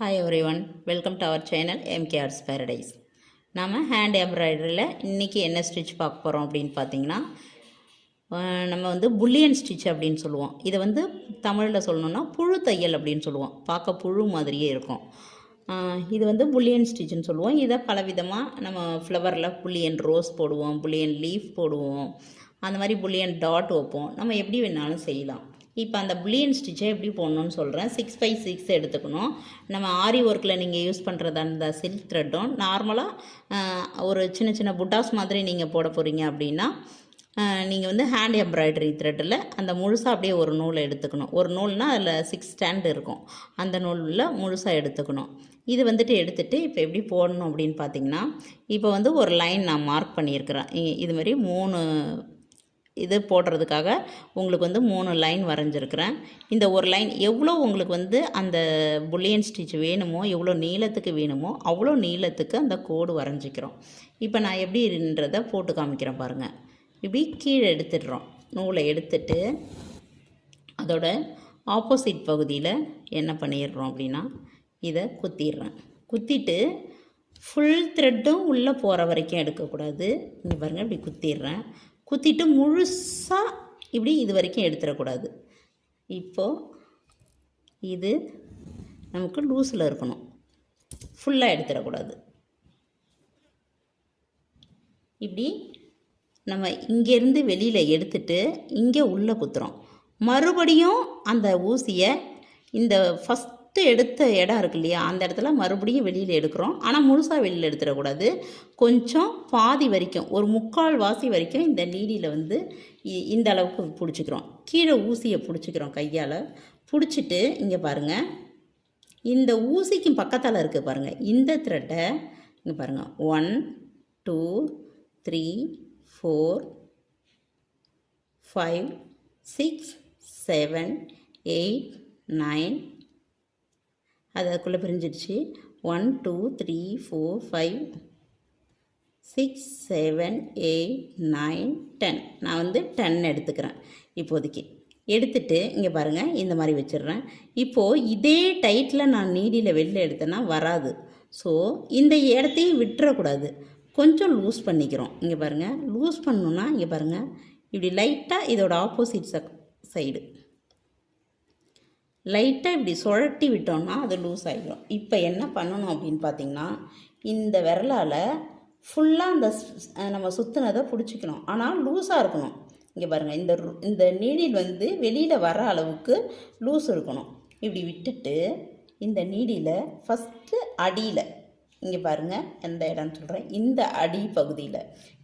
Hi everyone, welcome to our channel MK Arts Paradise. நாம் hand எம்ப்ராய்டரியில் இன்றைக்கி என்ன stitch பார்க்க போகிறோம் அப்படின்னு பார்த்தீங்கன்னா, நம்ம வந்து புல்லியன் ஸ்டிச் அப்படின்னு சொல்லுவோம். இதை வந்து தமிழில் சொல்லணுன்னா புழு தையல் அப்படின்னு சொல்லுவோம். பார்க்க புழு மாதிரியே இருக்கும். இது வந்து புல்லியன் ஸ்டிச்சுன்னு சொல்லுவோம். இதை பலவிதமாக நம்ம ஃப்ளவரில் புல்லியன் ரோஸ் போடுவோம், புல்லியன் லீஃப் போடுவோம், அந்த மாதிரி புல்லியன் டாட் வைப்போம். நம்ம எப்படி வேணாலும் செய்யலாம். இப்போ அந்த புல்லியன் ஸ்டிச்சை எப்படி போடணும்னு சொல்கிறேன். 6x6 எடுத்துக்கணும். நம்ம ஆரி ஒர்க்கில் நீங்கள் யூஸ் பண்ணுறது அந்த சில்க் த்ரெட்டும் நார்மலாக ஒரு சின்ன சின்ன புட்டாஸ் மாதிரி நீங்கள் போட போகிறீங்க அப்படின்னா, நீங்கள் வந்து ஹேண்ட் எம்ப்ராய்டரி த்ரெட்டில் அந்த முழுசாக அப்படியே ஒரு நூலை எடுத்துக்கணும். ஒரு நூல்னால் அதில் 6 ஸ்டாண்டு இருக்கும். அந்த நூலில் முழுசாக எடுத்துக்கணும். இது வந்துட்டு எடுத்துகிட்டு இப்போ எப்படி போடணும் அப்படின்னு பார்த்தீங்கன்னா, இப்போ வந்து ஒரு லைன் நான் மார்க் பண்ணியிருக்கிறேன். இது மாதிரி 3 இது போடுறதுக்காக உங்களுக்கு வந்து 3 லைன் வரைஞ்சிருக்கிறேன். இந்த ஒரு லைன் எவ்வளோ உங்களுக்கு வந்து அந்த புல்லியன் ஸ்டிச் வேணுமோ, எவ்வளோ நீளத்துக்கு வேணுமோ அவ்வளோ நீளத்துக்கு அந்த கோடு வரைஞ்சிக்கிறோம். இப்போ நான் எப்படின்றதை போட்டு காமிக்கிறேன் பாருங்கள். இப்படி கீழே எடுத்துடுறோம். நூலை எடுத்துட்டு அதோட ஆப்போசிட் பகுதியில் என்ன பண்ணிடுறோம் அப்படின்னா, இதை குத்திடுறேன். குத்திட்டு ஃபுல் த்ரெட்டும் உள்ளே போகிற வரைக்கும் எடுக்கக்கூடாது. இங்கே பாருங்கள், இப்படி குத்திடுறேன். குத்திட்டு முழுசாக இப்படி இது வரைக்கும் எடுத்துடக்கூடாது. இப்போது இது நமக்கு லூஸில் இருக்கணும், ஃபுல்லாக எடுத்துடக்கூடாது. இப்படி நம்ம இங்கேருந்து வெளியில் எடுத்துட்டு இங்கே உள்ளே குத்துறோம். மறுபடியும் அந்த ஊசியை இந்த ஃபஸ்ட்டு எடுத்த இடம் இருக்கு இல்லையா, அந்த இடத்துல மறுபடியும் வெளியில் எடுக்கிறோம். ஆனால் முழுசாக வெளியில் எடுத்துடக்கூடாது. கொஞ்சம் பாதி வரைக்கும், ஒரு 3/4 வாசி வரைக்கும் இந்த நீடியில் வந்து இந்த அளவுக்கு பிடிச்சிக்கிறோம். கீழே ஊசியை பிடிச்சிக்கிறோம் கையால். பிடிச்சிட்டு இங்கே பாருங்கள், இந்த ஊசிக்கு பக்கத்தால் இருக்குது பாருங்கள், இந்த த்ரெட்டை இங்கே பாருங்கள். 1 2 3 4 5 6 7 8 9 அதுக்குள்ளே பிரிஞ்சிடுச்சு. 1 2 3 4 5 6 7 8 9 10. நான் வந்து 10 எடுத்துக்கிறேன் இப்போதைக்கு. எடுத்துட்டு இங்கே பாருங்கள், இந்த மாதிரி வச்சிடுறேன். இப்போது இதே டைட்டில் நான் நீடியில் வெளில எடுத்தேன்னா வராது. ஸோ இந்த இடத்தையும் விட்டுறக்கூடாது. கொஞ்சம் லூஸ் பண்ணிக்கிறோம். இங்கே பாருங்கள், லூஸ் பண்ணணுன்னா இங்கே பாருங்கள், இப்படி லைட்டாக இதோட ஆப்போசிட் சைடு லைட்டாக இப்படி சுழட்டி விட்டோம்னா அது லூஸ் ஆகிடும். இப்போ என்ன பண்ணணும் அப்படின்னு பார்த்தீங்கன்னா, இந்த விரலால் ஃபுல்லாக அந்த நம்ம சுற்றுனதை பிடிச்சிக்கணும். ஆனால் லூஸாக இருக்கணும். இங்கே பாருங்கள், இந்த நீடில் வந்து வெளியில் வர அளவுக்கு லூஸ் இருக்கணும். இப்படி விட்டுட்டு இந்த நீடியில் ஃபஸ்ட்டு அடியில் இங்கே பாருங்கள், எந்த இடம்னு சொல்கிறேன், இந்த அடி பகுதியில்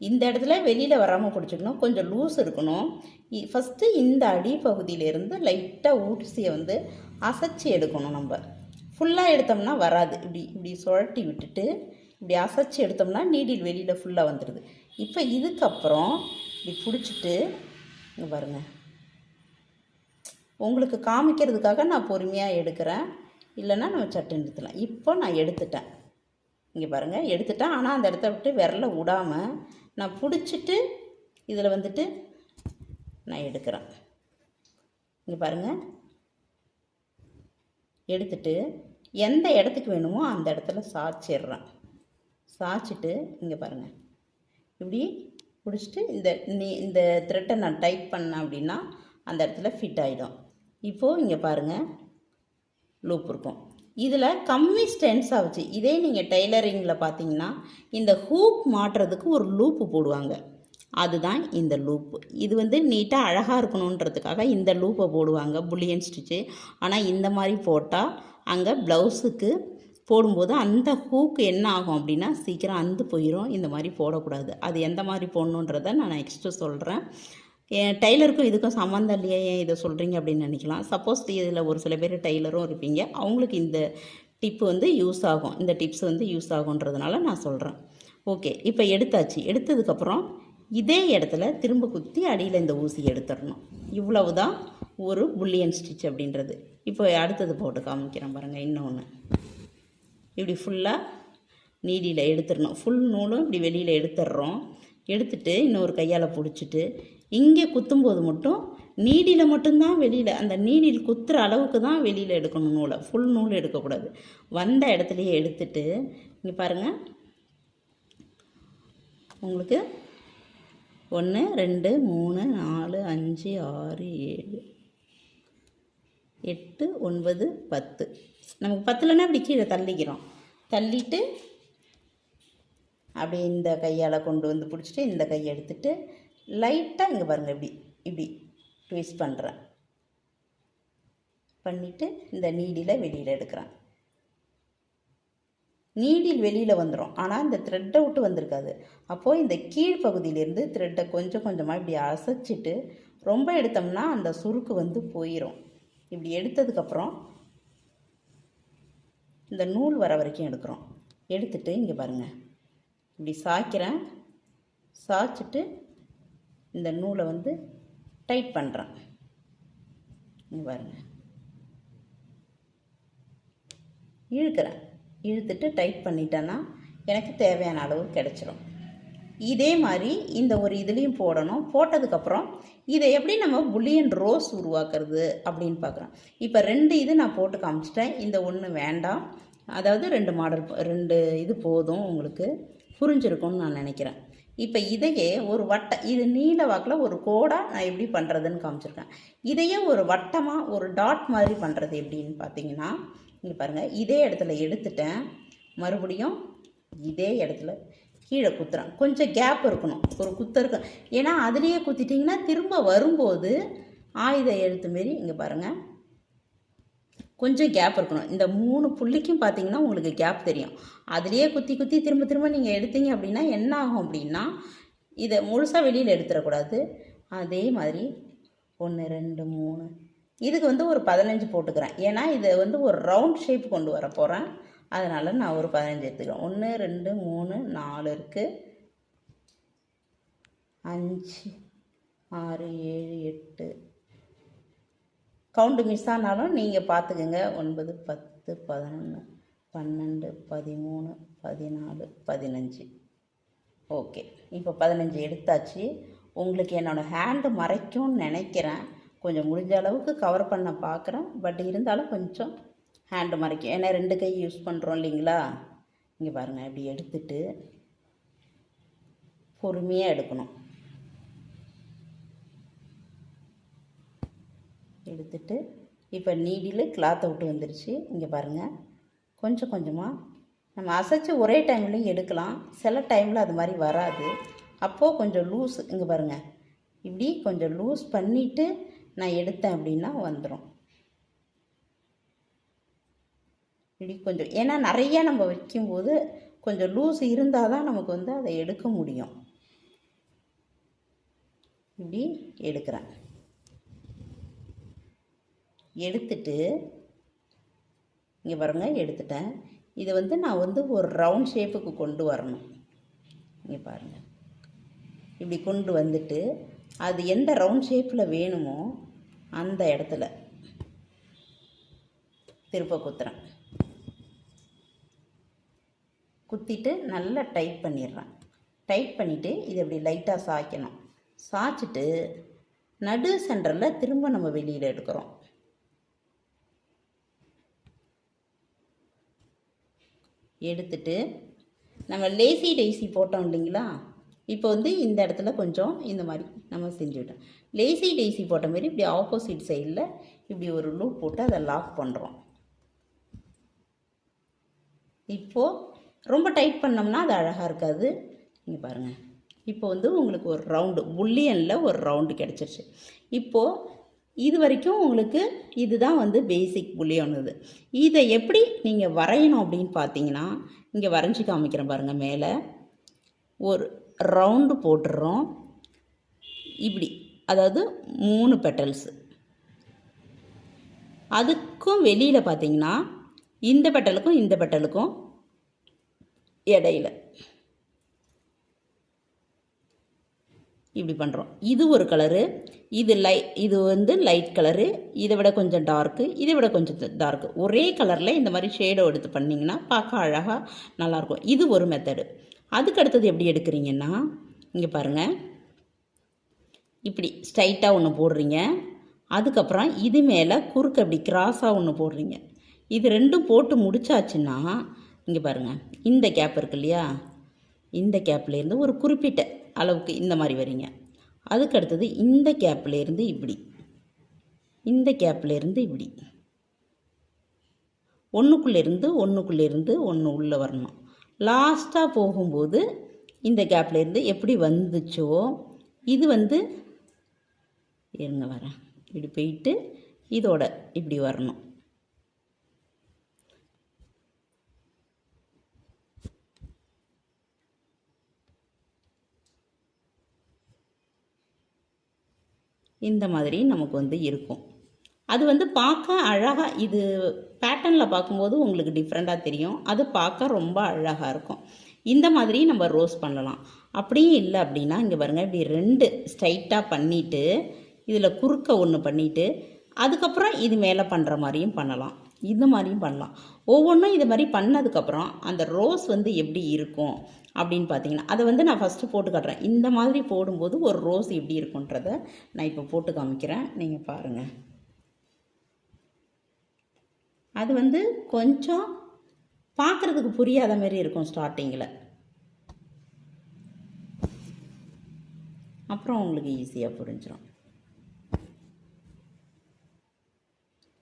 இந்த இடத்துல வெளியில் வராமல் பிடிச்சிக்கணும். கொஞ்சம் லூஸ் இருக்கணும். ஃபஸ்ட்டு இந்த அடி பகுதியிலேருந்து லைட்டாக ஊசியை வந்து அசைச்சி எடுக்கணும். நம்ம ஃபுல்லாக எடுத்தோம்னா வராது. இப்படி சுழட்டி விட்டுட்டு இப்படி அசைச்சி எடுத்தோம்னா நீடில் வெளியில் ஃபுல்லாக வந்துடுது. இப்போ இதுக்கப்புறம் இப்படி பிடிச்சிட்டு இங்கே பாருங்கள், உங்களுக்கு காமிக்கிறதுக்காக நான் பொறுமையாக எடுக்கிறேன், இல்லைன்னா நம்ம சட்டு நிறுத்தலாம். இப்போ நான் எடுத்துட்டேன். இங்கே பாருங்கள், எடுத்துட்டேன். ஆனால் அந்த இடத்த விட்டு விரலை விடாமல் நான் பிடிச்சிட்டு இதில் வந்துட்டு நான் எடுக்கிறேன். இங்கே பாருங்கள், எடுத்துட்டு எந்த இடத்துக்கு வேணுமோ அந்த இடத்துல சாய்ச்சிடுறேன். சாய்ச்சிட்டு இங்கே பாருங்கள், இப்படி பிடிச்சிட்டு இந்த த்ரெட்டை நான் டைட் பண்ணேன் அப்படின்னா அந்த இடத்துல ஃபிட் ஆகிடும். இப்போது இங்கே பாருங்கள், லூப் இருக்கும். இதில் கம்மி ஸ்டென்ஸ் ஆகுச்சு. இதே நீங்கள் டெய்லரிங்கில் பார்த்தீங்கன்னா இந்த ஹூக் மாட்டுறதுக்கு ஒரு லூப்பு போடுவாங்க, அதுதான் இந்த லூப்பு. இது வந்து நீட்டாக அழகாக இருக்கணுன்றதுக்காக இந்த லூப்பை போடுவாங்க புல்லியன் ஸ்டிச்சு. ஆனால் இந்த மாதிரி போட்டால் அங்கே ப்ளவுஸுக்கு போடும்போது அந்த ஹூக்கு என்ன ஆகும் அப்படின்னா சீக்கிரம் அந்து போயிடும். இந்த மாதிரி போடக்கூடாது. அது எந்த மாதிரி போடணுன்றதை நான் நெக்ஸ்ட்டு சொல்கிறேன். டெய்லருக்கும் இதுக்கும் சம்மந்தம் இல்லையா, ஏன் இதை சொல்கிறீங்க அப்படின்னு நினைக்கலாம். சப்போஸ் இதில் ஒரு சில பேர் டெய்லரும் இருப்பீங்க, அவங்களுக்கு இந்த டிப்பு வந்து யூஸ் ஆகும், இந்த டிப்ஸ் வந்து யூஸ் ஆகுன்றதுனால நான் சொல்கிறேன். ஓகே, இப்போ எடுத்தாச்சு. எடுத்ததுக்கப்புறம் இதே இடத்துல திரும்ப குத்தி அடியில் இந்த ஊசி எடுத்துடணும். இவ்வளவு தான் ஒரு புல்லியன் ஸ்டிச் அப்படின்றது. இப்போ அடுத்தது போட்டு காமிக்கிறேன் பாருங்கள். இன்னொன்று இப்படி ஃபுல்லாக நீடியில் எடுத்துடணும். ஃபுல் நூலும் இப்படி வெளியில் எடுத்துடுறோம். எடுத்துட்டு இன்னொரு கையால் பிடிச்சிட்டு இங்கே குத்தும்போது மட்டும் நீடியில் மட்டும்தான் வெளியில், அந்த நீடில் குத்துற அளவுக்கு தான் வெளியில் எடுக்கணும் நூலை, ஃபுல் நூல் எடுக்கக்கூடாது. வந்த இடத்துலையே எடுத்துட்டு இங்கே பாருங்கள், உங்களுக்கு 1 2 3 4 5 6 7 8 9 10. நமக்கு 10லன்னா அப்படி கீழே தள்ளிக்கிறோம். தள்ளிட்டு அப்படியே இந்த கையால் கொண்டு வந்து பிடிச்சிட்டு இந்த கையை எடுத்துகிட்டு லைட்டாக இங்கே பாருங்கள் இப்படி இப்படி ட்விஸ்ட் பண்ணுறேன். பண்ணிவிட்டு இந்த நீடியில் வெளியில் எடுக்கிறேன். நீடில் வெளியில் வந்துடும், ஆனால் இந்த த்ரெட்டை விட்டு வந்திருக்காது. அப்போது இந்த கீழ்ப்பகுதியிலேருந்து த்ரெட்டை கொஞ்சம் கொஞ்சமாக இப்படி அசைச்சிட்டு, ரொம்ப எடுத்தோம்னா அந்த சுருக்கு வந்து போயிடும். இப்படி எடுத்ததுக்கப்புறம் இந்த நூல் வர வரைக்கும் எடுக்கிறோம். எடுத்துட்டு இங்கே பாருங்கள் இப்படி சாய்க்கிறேன். சாய்ச்சிட்டு இந்த நூலை வந்து டைட் பண்ணுறேன். இங்கே பாருங்கள், இழுக்கிறேன். இழுத்துட்டு டைட் பண்ணிட்டேன்னா எனக்கு தேவையான அளவு கிடச்சிரும். இதே மாதிரி இந்த ஒரு இதுலேயும் போடணும். போட்டதுக்கப்புறம் இதை எப்படி நம்ம புல்லியன் ரோஸ் உருவாக்குறது அப்படின்னு பார்க்குறோம். இப்போ 2 இது நான் போட்டு காமிச்சிட்டேன். இந்த ஒன்று வேண்டாம், அதாவது 2 மாடல், 2 இது போதும். உங்களுக்கு புரிஞ்சிருக்கும்னு நான் நினைக்கிறேன். இப்போ இதையே ஒரு இது நீல வாக்கில் ஒரு கோடாக நான் எப்படி பண்ணுறதுன்னு காமிச்சிருக்கேன். இதையே ஒரு வட்டமாக ஒரு டாட் மாதிரி பண்ணுறது எப்படின்னு பார்த்தீங்கன்னா, இங்கே பாருங்கள், இதே இடத்துல எடுத்துட்டேன். மறுபடியும் இதே இடத்துல கீழே குத்துறேன். கொஞ்சம் கேப் இருக்கணும், ஒரு குத்து இருக்கும். ஏன்னா அதுலேயே குத்திட்டிங்கன்னா திரும்ப வரும்போது ஆயுத எழுத்து மாரி இங்கே பாருங்கள் கொஞ்சம் கேப் இருக்கணும். இந்த 3 புள்ளிக்கும் பார்த்தீங்கன்னா உங்களுக்கு கேப் தெரியும். அதுலேயே குத்தி குத்தி திரும்ப திரும்ப நீங்கள் எடுத்தீங்க அப்படின்னா என்ன ஆகும் அப்படின்னா, இதை முழுசாக வெளியில் எடுத்துடக்கூடாது. அதே மாதிரி 1 2 3 இதுக்கு வந்து ஒரு 15 போட்டுக்கிறேன். ஏன்னா இதை வந்து ஒரு ரவுண்ட் ஷேப் கொண்டு வர போகிறேன். அதனால் நான் ஒரு 15 எடுத்துக்கிறேன். 1 2 3 4 இருக்குது, 5 6 7 8 கவுண்டு மிஸ் ஆனாலும் நீங்கள் பார்த்துக்குங்க. 9 10 11 12 13 14 15. ஓகே, இப்போ 15 எடுத்தாச்சு. உங்களுக்கு என்னோடய ஹேண்டு மறைக்கும்னு நினைக்கிறேன். கொஞ்சம் முடிஞ்ச அளவுக்கு கவர் பண்ண பார்க்குறேன். பட் இருந்தாலும் கொஞ்சம் ஹேண்டு மறைக்கும், ஏன்னா 2 கை யூஸ் பண்ணுறோம் இல்லைங்களா. இங்கே பாருங்கள், இப்படி எடுத்துட்டு பொறுமையாக எடுக்கணும். எடுத்துட்டு இப்போ நீடில் கிளாத்தை விட்டு வந்துருச்சு. இங்கே பாருங்கள், கொஞ்சம் கொஞ்சமாக நம்ம அசைச்சு ஒரே டைம்லையும் எடுக்கலாம். சில டைமில் அது மாதிரி வராது. அப்போது கொஞ்சம் லூஸ், இங்கே பாருங்கள், இப்படி கொஞ்சம் லூஸ் பண்ணிவிட்டு நான் எடுத்தேன் அப்படின்னா வந்துடும். இப்படி கொஞ்சம், ஏன்னா நிறையா நம்ம வைக்கும்போது கொஞ்சம் லூஸ் இருந்தால் தான் நமக்கு வந்து அதை எடுக்க முடியும். இப்படி எடுக்கிறேன். எடுத்துட்டு இங்கே பாருங்கள், எடுத்துட்டேன். இதை வந்து நான் வந்து ஒரு ரவுண்ட் ஷேப்புக்கு கொண்டு வரணும். இங்கே பாருங்கள், இப்படி கொண்டு வந்துட்டு அது எந்த ரவுண்ட் ஷேப்பில் வேணுமோ அந்த இடத்துல திருப்ப குத்துறேன். குத்திட்டு நல்லா டைட் பண்ணிடுறேன். டைட் பண்ணிவிட்டு இதை இப்படி லைட்டாக சாய்க்கணும். சாய்ச்சிட்டு நடு சென்டரில் திரும்ப நம்ம வெளியில் எடுக்கிறோம். எடுத்துட்டு நம்ம லேசி டெய்ஸி போட்டோம் இல்லைங்களா, இப்போ வந்து இந்த இடத்துல கொஞ்சம் இந்த மாதிரி நம்ம செஞ்சுவிட்டோம். லேசி டெய்ஸி போட்ட மாதிரி இப்படி ஆப்போசிட் சைடில் இப்படி ஒரு லூப் போட்டு அதை லாக் பண்ணுறோம். இப்போது ரொம்ப டைட் பண்ணோம்னா அது அழகாக இருக்காது. இங்கே பாருங்கள், இப்போ வந்து உங்களுக்கு ஒரு ரவுண்டு புல்லியனில் ஒரு ரவுண்டு கிடச்சிருச்சு. இப்போது இது வரைக்கும் உங்களுக்கு இதுதான் வந்து பேசிக் புல்லியன். இதை எப்படி நீங்கள் வரையணும் அப்படின்னு பார்த்தீங்கன்னா, இங்கே வரைஞ்சி காமிக்கிறேன் பாருங்கள். மேலே ஒரு ரவுண்டு போட்டுடுறோம் இப்படி, அதாவது 3 பெட்டல்ஸு. அதுக்கும் வெளியில் பார்த்தீங்கன்னா இந்த பெட்டலுக்கும் இந்த பெட்டலுக்கும் இடையில இப்படி பண்ணுறோம். இது ஒரு கலரு, இது வந்து லைட் கலரு, இதை விட கொஞ்சம் டார்க்கு, இதை விட கொஞ்சம் டார்க்கு. ஒரே கலரில் இந்த மாதிரி ஷேடோ எடுத்து பண்ணிங்கன்னா பார்க்க அழகாக நல்லாயிருக்கும். இது ஒரு மெத்தடு. அதுக்கு அடுத்தது எப்படி எடுக்கிறீங்கன்னா, இங்கே பாருங்கள், இப்படி ஸ்ட்ரைட்டாக ஒன்று போடுறீங்க. அதுக்கப்புறம் இது மேலே குறுக்க இப்படி கிராஸாக ஒன்று போடுறீங்க. இது ரெண்டும் போட்டு முடிச்சாச்சுன்னா இங்கே பாருங்கள், இந்த கேப் இருக்கு இல்லையா, இந்த கேப்லேருந்து ஒரு குறிப்பிட்ட அளவுக்கு இந்த மாதிரி வரீங்க. அதுக்கு அடுத்தது இந்த கேப்லேருந்து இப்படி, இந்த கேப்லேருந்து இப்படி ஒன்றுக்குள்ளேருந்து ஒன்று உள்ளே வரணும். லாஸ்ட்டாக போகும்போது இந்த கேப்லேருந்து எப்படி வந்துச்சோ இது வந்து இருங்க வரேன், இப்படி போயிட்டு இதோட இப்படி வரணும். இந்த மாதிரி நமக்கு வந்து இருக்கும். அது வந்து பார்க்க அழகாக, இது பேட்டர்னில் பார்க்கும்போது உங்களுக்கு டிஃப்ரெண்ட்டாக தெரியும். அது பார்க்க ரொம்ப அழகாக இருக்கும். இந்த மாதிரி நம்ம ரோஸ் பண்ணலாம். அப்படியும் இல்லை அப்படின்னா இங்கே பாருங்கள், இப்படி 2 ஸ்ட்ரைட்டாக பண்ணிவிட்டு இதில் குறுக்க ஒன்று பண்ணிவிட்டு அதுக்கப்புறம் இது மேலே பண்ணுற மாதிரியும் பண்ணலாம். இந்த மாதிரியும் பண்ணலாம். ஒவ்வொன்றும் இது மாதிரி பண்ணதுக்கப்புறம் அந்த ரோஸ் வந்து எப்படி இருக்கும் அப்படின்னு பார்த்தீங்கன்னா, அதை வந்து நான் ஃபஸ்ட்டு போட்டு காட்டுறேன். இந்த மாதிரி போடும்போது ஒரு ரோஸ் எப்படி இருக்குன்றதை நான் இப்போ போட்டு காமிக்கிறேன், நீங்கள் பாருங்கள். அது வந்து கொஞ்சம் பார்க்குறதுக்கு புரியாத மாதிரி இருக்கும் ஸ்டார்டிங்கில், அப்புறம் உங்களுக்கு ஈஸியாக புரிஞ்சிடும்.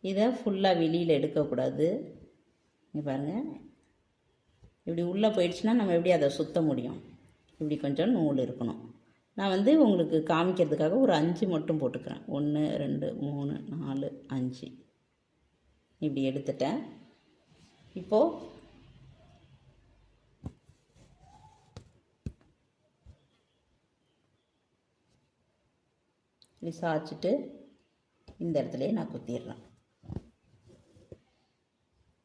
இதை ஃபுல்லாக வெளியில் எடுக்கக்கூடாது. இங்கே பாருங்கள், இப்படி உள்ளே போயிடுச்சுன்னா நம்ம எப்படி அதை சுற்ற முடியும்? இப்படி கொஞ்சம் நூல் இருக்கணும். நான் வந்து உங்களுக்கு காமிக்கிறதுக்காக ஒரு 5 மட்டும் போட்டுக்கிறேன். 1 2 3 4 5 இப்படி எடுத்துட்டேன். இப்போது இப்படி சாய்ச்சிட்டு இந்த இடத்துலையே நான் குத்திடுறேன்.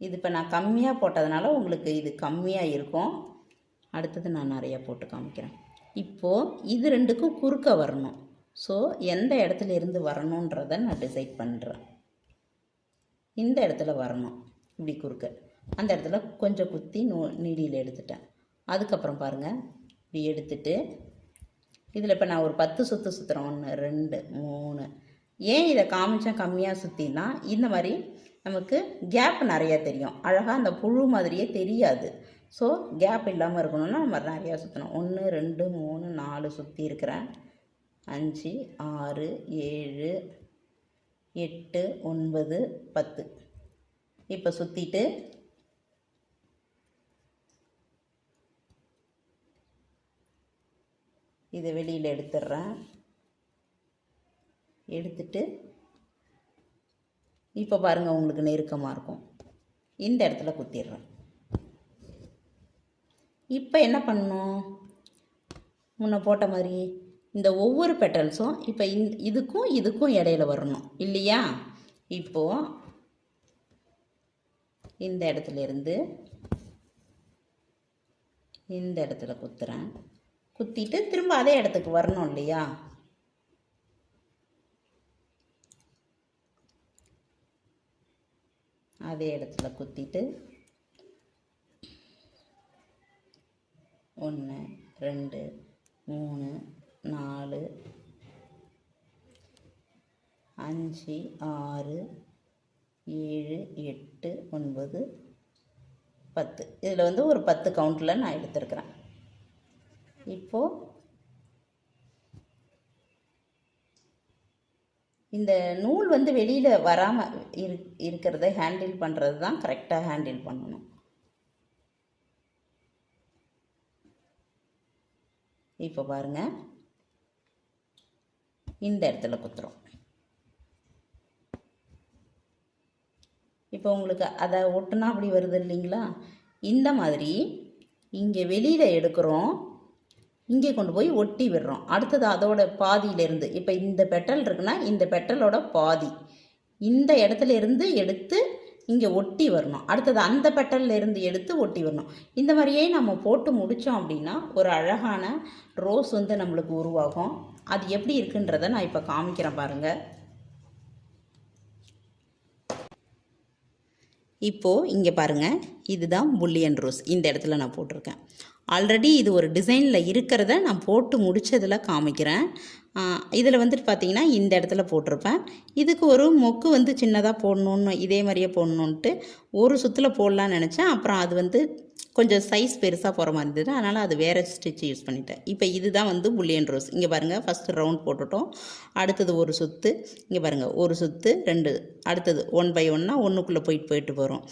இது இப்போ நான் கம்மியாக போட்டதுனால உங்களுக்கு இது கம்மியாக இருக்கும். அடுத்தது நான் நிறையா போட்டு காமிக்கிறேன். இப்போது இது 2க்கும் குறுக்க வரணும். ஸோ எந்த இடத்துல இருந்து வரணுன்றதை நான் டிசைட் பண்ணுறேன். இந்த இடத்துல வரணும், இப்படி குறுக்க. அந்த இடத்துல கொஞ்சம் குத்தி நீடியில் எடுத்துட்டேன். அதுக்கப்புறம் பாருங்கள், இப்படி எடுத்துட்டு இதில் இப்போ நான் ஒரு 10 சுற்று சுற்றுறேன். 1 2 3. ஏன் இதை காமிச்சேன் கம்மியாக சுற்றினா, இந்த மாதிரி நமக்கு கேப் நிறையா தெரியும். அழகாக அந்த புழு மாதிரியே தெரியாது. ஸோ கேப் இல்லாமல் இருக்கணும்னா நம்ம நிறையா சுற்றணும். 1 2 3 4 சுற்றி இருக்கிறேன். 5 6 7 8 9 10. இப்போ சுற்றிட்டு இதை வெளியில் எடுத்துடுறேன். எடுத்துட்டு இப்போ பாருங்கள், உங்களுக்கு நெருக்கமாக இருக்கும். இந்த இடத்துல குத்திடுறேன். இப்போ என்ன பண்ணணும், முன்ன போட்ட மாதிரி இந்த ஒவ்வொரு பெட்டல்ஸும் இப்போ இதுக்கும் இடையில வரணும் இல்லையா? இப்போது இந்த இடத்துல இருந்து இந்த இடத்துல குத்துறேன். குத்திட்டு திரும்ப அதே இடத்துக்கு வரணும் இல்லையா? அதே இடத்துல குத்திட்டு 1 2 3 4 5 6 7 8 9 10. இதில் வந்து ஒரு 10 கவுண்டில் நான் எடுத்துருக்கிறேன். இப்போது இந்த நூல் வந்து வெளியில் வராமல் இருக்கிறத ஹேண்டில் பண்ணுறது தான் கரெக்டாக ஹேண்டில் பண்ணணும். இப்போ பாருங்கள், இந்த இடத்துல குத்துறோம். இப்போ உங்களுக்கு அதை ஒட்டுனா அப்படி வருது இல்லைங்களா? இந்த மாதிரி இங்கே வெளியில் எடுக்கிறோம், இங்கே கொண்டு போய் ஒட்டி விடுறோம். அடுத்தது அதோட பாதியிலேருந்து, இப்போ இந்த பெட்டல் இருக்குன்னா இந்த பெட்டலோட பாதி இந்த இடத்துல இருந்து எடுத்து இங்கே ஒட்டி வரணும். அடுத்தது அந்த பெட்டலில் இருந்து எடுத்து ஒட்டி வரணும். இந்த மாதிரியே நம்ம போட்டு முடித்தோம் அப்படின்னா ஒரு அழகான ரோஸ் வந்து நம்மளுக்கு உருவாகும். அது எப்படி இருக்குன்றதை நான் இப்போ காமிக்கிறேன் பாருங்கள். இப்போது இங்கே பாருங்கள், இதுதான் புல்லியன் ரோஸ். இந்த இடத்துல நான் போட்டிருக்கேன். ஆல்ரெடி இது ஒரு டிசைனில் இருக்கிறத நான் போட்டு முடித்ததில் காமிக்கிறேன். இதில் வந்துட்டு பார்த்திங்கன்னா இந்த இடத்துல போட்டிருப்பேன். இதுக்கு ஒரு மொக்கு வந்து சின்னதாக போடணுன்னு இதே மாதிரியே போடணுன்ட்டு ஒரு சுற்றில் போடலான்னு நினச்சேன். அப்புறம் அது வந்து கொஞ்சம் சைஸ் பெருசாக போகிற மாதிரி இருந்தது, அதனால் அது வேறு ஸ்டிச் யூஸ் பண்ணிட்டேன். இப்போ இதுதான் வந்து புல்லியன் ரோஸ். இங்கே பாருங்கள், ஃபஸ்ட்டு ரவுண்ட் போட்டுட்டோம். அடுத்தது ஒரு சுற்று, இங்கே பாருங்கள் ஒரு சுற்று 2, அடுத்தது 1 பை 1 ஒன்றுக்குள்ளே போயிட்டு போகிறோம்.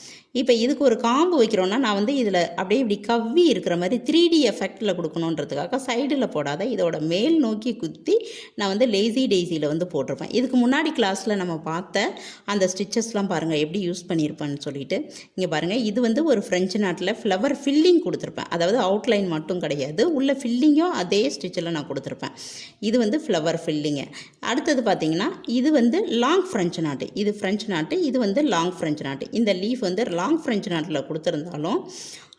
இப்போ இதுக்கு ஒரு காம்பு வைக்கிறோன்னா நான் வந்து இதில் அப்படியே இப்படி கவ்வி இருக்கிற மாதிரி 3D எஃபெக்டில் கொடுக்கணுன்றதுக்காக சைடில் போடாத இதோட மேல் நோக்கி குத்தி நான் வந்து லேசி டெய்ஸியில் வந்து போட்டிருப்பேன். இதுக்கு முன்னாடி கிளாஸில் நம்ம பார்த்த அந்த ஸ்டிச்சஸ்லாம் பாருங்கள் எப்படி யூஸ் பண்ணியிருப்பேன்னு சொல்லிட்டு. இங்கே பாருங்கள், இது வந்து ஒரு ஃப்ரெஞ்சு நாட்டில் ஃப்ளவர் ஃபில்லிங் கொடுத்துருப்பேன். அதாவது அவுட்லைன் மட்டும் கிடையாது, உள்ள ஃபில்லிங்கும் அதே ஸ்டிச்சில் நான் கொடுத்துருப்பேன். இது வந்து ஃப்ளவர் ஃபில்லிங்கு. அடுத்தது பார்த்திங்கன்னா இது வந்து லாங் ஃப்ரெஞ்சு நாட்டு, இது ஃப்ரெஞ்சு நாட்டு, இது வந்து லாங் ஃப்ரெஞ்சு நாட்டு. இந்த லீஃப் வந்து லாங் ஃப்ரெஞ்சு நாட்டில் கொடுத்துருந்தாலும்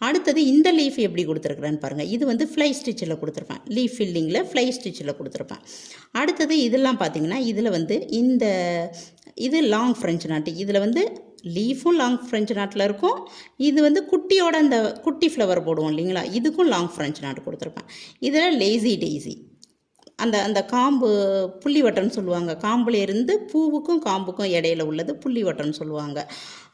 அடுத்தது இந்த லீஃப் எப்படி கொடுத்துருக்குறேன்னு பாருங்கள். இது வந்து ஃப்ளை ஸ்டிச்சில் கொடுத்துருப்பேன், லீஃப் ஃபில்லிங்கில் ஃப்ளை ஸ்டிச்சில் கொடுத்துருப்பேன். அடுத்தது இதெல்லாம் பார்த்திங்கன்னா இதில் வந்து இது லாங் ஃப்ரெஞ்சு நாட்டு, இதில் வந்து லீஃபும் லாங் ஃப்ரெஞ்சு நாட்டில் இருக்கும். இது வந்து குட்டியோட அந்த குட்டி ஃப்ளவர் போடுவோம் இல்லைங்களா, இதுக்கும் லாங் ஃப்ரெஞ்சு நாட்டு கொடுத்துருப்பேன். இதில் லேசி டெய்ஸி, அந்த காம்பு புள்ளி வட்டம்னு சொல்லுவாங்க. காம்புல இருந்து பூவுக்கும் காம்புக்கும் இடையில உள்ளது புள்ளி வட்டம்னு சொல்லுவாங்க.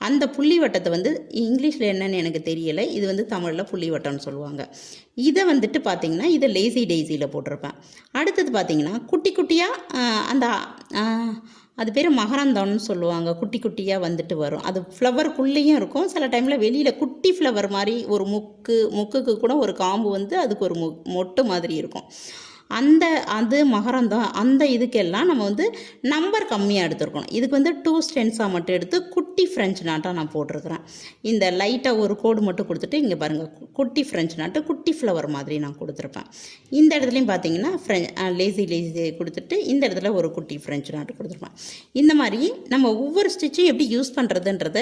அந்த புள்ளி வட்டத்தை வந்து இங்கிலீஷில் என்னன்னு எனக்கு தெரியலை, இது வந்து தமிழில் புள்ளி வட்டம்னு சொல்லுவாங்க. இதை வந்துட்டு பார்த்திங்கன்னா இதை லேசி டெய்ஸியில் போட்டிருப்பேன். அடுத்தது பார்த்திங்கன்னா குட்டி குட்டியாக அந்த அது பேர் மகரந்தம்னு சொல்லுவாங்க. குட்டி குட்டியாக வந்துட்டு வரும், அது ஃப்ளவருக்குள்ளேயும் இருக்கும். சில டைமில் வெளியில் குட்டி ஃப்ளவர் மாதிரி ஒரு முக்குக்கு கூட ஒரு காம்பு வந்து அதுக்கு ஒரு மொட்டு மாதிரி இருக்கும். அது மகரந்தம். அந்த இதுக்கெல்லாம் நம்ம வந்து நம்பர் கம்மியாக எடுத்துருக்கணும். இதுக்கு வந்து 2 ஸ்டென்ஸாக மட்டும் எடுத்து குட்டி ஃப்ரெஞ்சு நாட்டாக நான் போட்டிருக்கிறேன். இந்த லைட்டாக ஒரு கோடு மட்டும் கொடுத்துட்டு இங்கே பாருங்கள், குட்டி ஃப்ரெஞ்சு நாட்டு குட்டி ஃப்ளவர் மாதிரி நான் கொடுத்துருப்பேன். இந்த இடத்துலையும் பார்த்தீங்கன்னா லேசி கொடுத்துட்டு இந்த இடத்துல ஒரு குட்டி ஃப்ரெஞ்சு நாட்டு கொடுத்துருப்பேன். இந்த மாதிரி நம்ம ஒவ்வொரு ஸ்டிச்சும் எப்படி யூஸ் பண்ணுறதுன்றத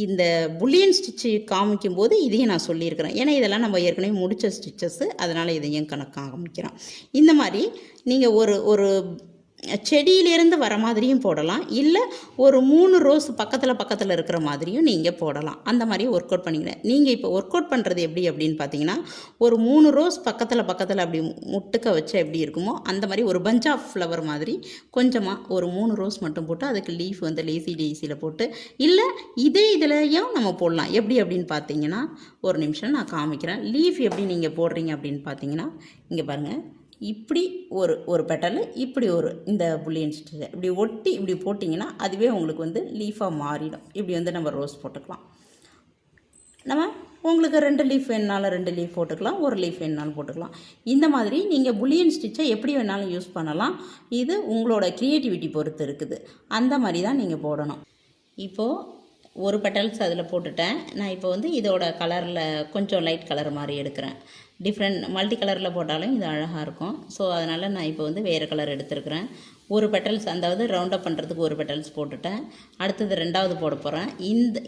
இந்த புல்லியன் ஸ்டிச்சு காமிக்கும் போது இதையும் நான் சொல்லியிருக்கிறேன். ஏன்னா இதெல்லாம் நம்ம ஏற்கனவே முடித்த ஸ்டிச்சஸ்ஸு, அதனால் இதையும் காமிக்கிறோம். இந்த மாதிரி நீங்கள் ஒரு செடியிலேருந்து வர மாதிரியும் போடலாம், இல்லை ஒரு 3 ரோஸ் பக்கத்தில் இருக்கிற மாதிரியும் நீங்கள் போடலாம். அந்த மாதிரி ஒர்க் அவுட் பண்ணிக்கிறேன். நீங்கள் இப்போ ஒர்க் அவுட் பண்ணுறது எப்படி அப்படின்னு பார்த்தீங்கன்னா, ஒரு 3 ரோஸ் பக்கத்தில் அப்படி முட்டுக்க வச்சு எப்படி இருக்குமோ அந்த மாதிரி ஒரு பஞ்ச் ஆஃப் ஃப்ளவர் மாதிரி கொஞ்சமாக ஒரு 3 ரோஸ் மட்டும் போட்டு அதுக்கு லீஃப் வந்து லேசி டெய்ஸியில் போட்டு, இல்லை இதுலேயும் நம்ம போடலாம். எப்படி அப்படின்னு பார்த்தீங்கன்னா, ஒரு நிமிஷம் நான் காமிக்கிறேன். லீஃப் எப்படி நீங்கள் போடுறீங்க அப்படின்னு பார்த்தீங்கன்னா, இங்கே பாருங்கள், இப்படி ஒரு பெட்டல், இப்படி இந்த புல்லியன் ஸ்டிச் இப்படி ஒட்டி இப்படி போட்டிங்கன்னா அதுவே உங்களுக்கு வந்து லீஃபாக மாறிடும். இப்படி வந்து நம்ம ரோஸ் போட்டுக்கலாம். நம்ம உங்களுக்கு 2 லீஃப் வேணுனாலும் 2 லீஃப் போட்டுக்கலாம், ஒரு லீஃப் வேணுனாலும் போட்டுக்கலாம். இந்த மாதிரி நீங்கள் புல்லியன் ஸ்டிச்சை எப்படி வேணாலும் யூஸ் பண்ணலாம். இது உங்களோட க்ரியேட்டிவிட்டி பொறுத்து இருக்குது. அந்த மாதிரி தான் நீங்கள் போடணும். இப்போது ஒரு பெட்டல்ஸ் அதில் போட்டுட்டேன். நான் இப்போ வந்து இதோட கலரில் கொஞ்சம் லைட் கலர் மாதிரி எடுக்கிறேன். டிஃப்ரெண்ட் மல்டி கலரில் போட்டாலும் இது அழகாக இருக்கும். ஸோ அதனால் நான் இப்போ வந்து வேறு கலர் எடுத்துருக்கிறேன். ஒரு பெட்டல்ஸ், அதாவது ரவுண்டப் பண்ணுறதுக்கு ஒரு பெட்டல்ஸ் போட்டுட்டேன். அடுத்தது 2வது போட போகிறேன்.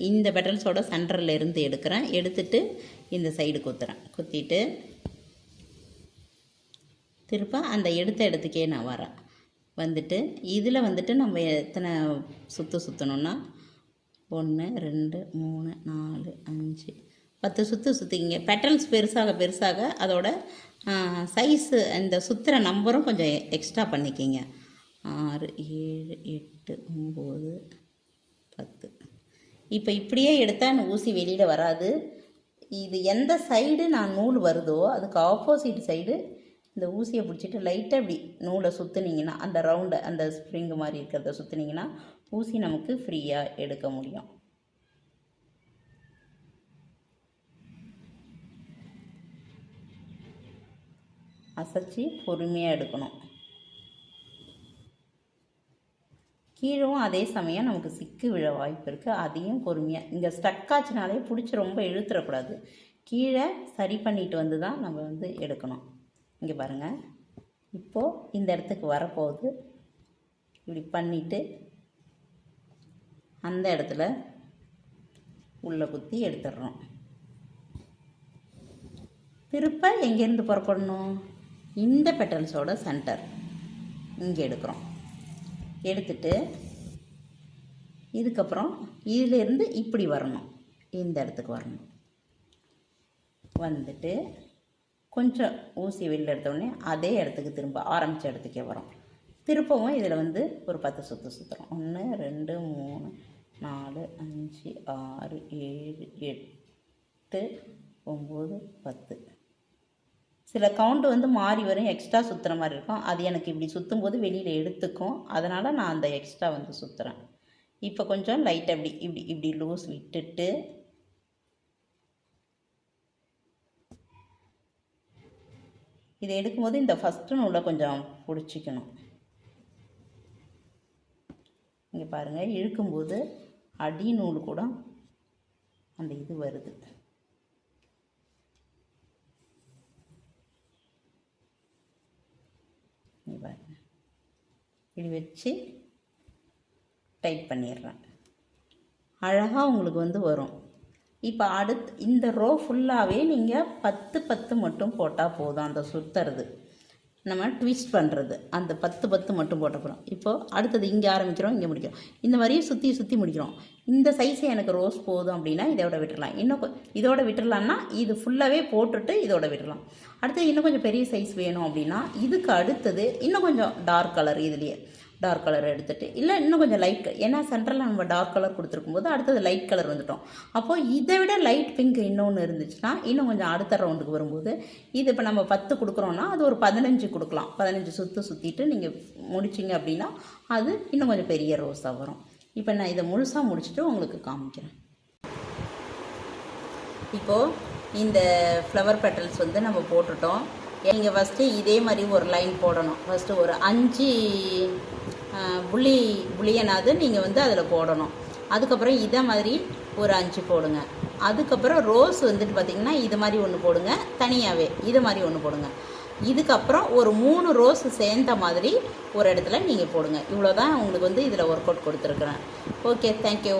இந்த பெட்டல்ஸோட சென்டரில் இருந்து எடுத்துட்டு இந்த சைடு குத்திட்டு திருப்ப அந்த எடுத்த இடத்துக்கே நான் வந்துட்டு இதில் வந்துட்டு நம்ம எத்தனை சுற்றணுன்னா 1 2 3 4 5 10 சுற்றிக்கிங்க. பெட்டல்ஸ் பெருசாக அதோட சைஸு இந்த சுற்றுற நம்பரும் கொஞ்சம் எக்ஸ்ட்ரா பண்ணிக்கிங்க. 6 7 8 9 10. இப்போ இப்படியே எடுத்தால் ஊசி வெளியில் வராது. இது எந்த சைடு நான் நூல் வருதோ அதுக்கு ஆப்போசிட் சைடு இந்த ஊசியை பிடிச்சிட்டு லைட்டாக இப்படி நூலை சுற்றுனீங்கன்னா, அந்த ரவுண்டை அந்த ஸ்ப்ரிங்கு மாதிரி இருக்கிறத சுற்றுனீங்கன்னா ஊசி நமக்கு ஃப்ரீயாக எடுக்க முடியும். அசைச்சி பொறுமையாக எடுக்கணும். கீழும் அதே சமயம் நமக்கு சிக்கு விழ வாய்ப்பு இருக்குது, அதையும் பொறுமையாக. இங்கே ஸ்டக்காச்சுனாலே பிடிச்சி ரொம்ப இழுத்துடக்கூடாது. கீழே சரி பண்ணிட்டு வந்து தான் நம்ம வந்து எடுக்கணும். இங்கே பாருங்கள், இப்போது இந்த இடத்துக்கு வரப்போகுது. இப்படி பண்ணிவிட்டு அந்த இடத்துல உள்ளே குத்தி எடுத்துடுறோம். திருப்ப எங்கேருந்து புறப்படணும், இந்த பெட்டல்ஸோட சென்டர் இங்கே எடுக்கிறோம். எடுத்துட்டு இதுக்கப்புறம் இதிலேருந்து இப்படி வரணும், இந்த இடத்துக்கு வரணும். வந்துட்டு கொஞ்சம் ஊசி வெளியில் எடுத்தோடனே அதே இடத்துக்கு திரும்ப ஆரம்பித்த இடத்துக்கே வரும். திருப்பவும் இதில் வந்து ஒரு 10 சுற்று சுற்றுறோம். 1 2 3 4 5 6 7 8 9 10. சில கவுண்ட் வந்து மாறி வரும், எக்ஸ்ட்ரா சுற்றுற மாதிரி இருக்கும். அது எனக்கு இப்படி சுற்றும் போது வெளியில் எடுத்துக்கும், அதனால் நான் அந்த எக்ஸ்ட்ரா வந்து சுற்றுறேன். இப்போ கொஞ்சம் லைட்டாக இப்படி இப்படி இப்படி லூஸ் விட்டுட்டு இதை எடுக்கும்போது இந்த ஃபஸ்ட்டு நூலை கொஞ்சம் பிடிச்சிக்கணும். இங்கே பாருங்கள், இழுக்கும்போது அடி நூல் கூட அந்த இது வருது. இங்கே பாருங்கள், இப்படி வச்சு டைட் பண்ணிடுறேன். அழகாக உங்களுக்கு வந்து வரும். இப்போ அடுத்து இந்த ரோ ஃபுல்லாகவே நீங்கள் 10 மட்டும் போட்டால் போதும். அந்த சுற்றுறது நம்ம ட்விஸ்ட் பண்ணுறது அந்த 10 மட்டும் போட்ட போகிறோம். இப்போது அடுத்தது இங்கே ஆரம்பிக்கிறோம், இங்கே முடிக்கிறோம். இந்த மாதிரியே சுற்றி முடிக்கிறோம். இந்த சைஸு எனக்கு ரோஸ் போதும் அப்படின்னா இதோட விட்டுடலாம். இன்னும் இதோட விட்டுடலான்னா இது ஃபுல்லாகவே போட்டுட்டு இதோட விட்டுடலாம். அடுத்து இன்னும் கொஞ்சம் பெரிய சைஸ் வேணும் அப்படின்னா இதுக்கு அடுத்தது இன்னும் கொஞ்சம் டார்க் கலர், இதுலேயே டார்க் கலர் எடுத்துகிட்டு, இல்லை இன்னும் கொஞ்சம் லைட், ஏன்னா சென்டரில் நம்ம டார்க் கலர் கொடுத்துருக்கும் போது அடுத்தது லைட் கலர் வந்துட்டோம். அப்போது இதை விட லைட் பிங்க் இன்னொன்று இருந்துச்சுன்னா இன்னும் கொஞ்சம் அடுத்த ரவுண்டுக்கு வரும்போது இது இப்போ நம்ம 10 கொடுக்குறோன்னா அது ஒரு 15 கொடுக்கலாம். 15 சுற்றிட்டு நீங்கள் முடிச்சிங்க அப்படின்னா அது இன்னும் கொஞ்சம் பெரிய ரோஸாக வரும். இப்போ நான் இதை முழுசாக முடிச்சுட்டு உங்களுக்கு காமிக்கிறேன். இப்போது இந்த ஃப்ளவர் பெட்டல்ஸ் வந்து நம்ம போட்டுட்டோம். நீங்கள் ஃபஸ்ட்டு இதே மாதிரி ஒரு லைன் போடணும். ஃபஸ்ட்டு ஒரு 5 புள்ளியனாவது நீங்கள் வந்து அதில் போடணும். அதுக்கப்புறம் இதை மாதிரி ஒரு 5 போடுங்க. அதுக்கப்புறம் ரோஸ் வந்துட்டு பார்த்திங்கன்னா இது மாதிரி ஒன்று போடுங்க, தனியாகவே இது மாதிரி ஒன்று போடுங்க. இதுக்கப்புறம் ஒரு 3 ரோஸ் சேர்ந்த மாதிரி ஒரு இடத்துல நீங்கள் போடுங்க. இவ்வளோ தான் உங்களுக்கு வந்து இதில் ஒர்க் அவுட் கொடுத்துருக்குறேன். Okay, thank you.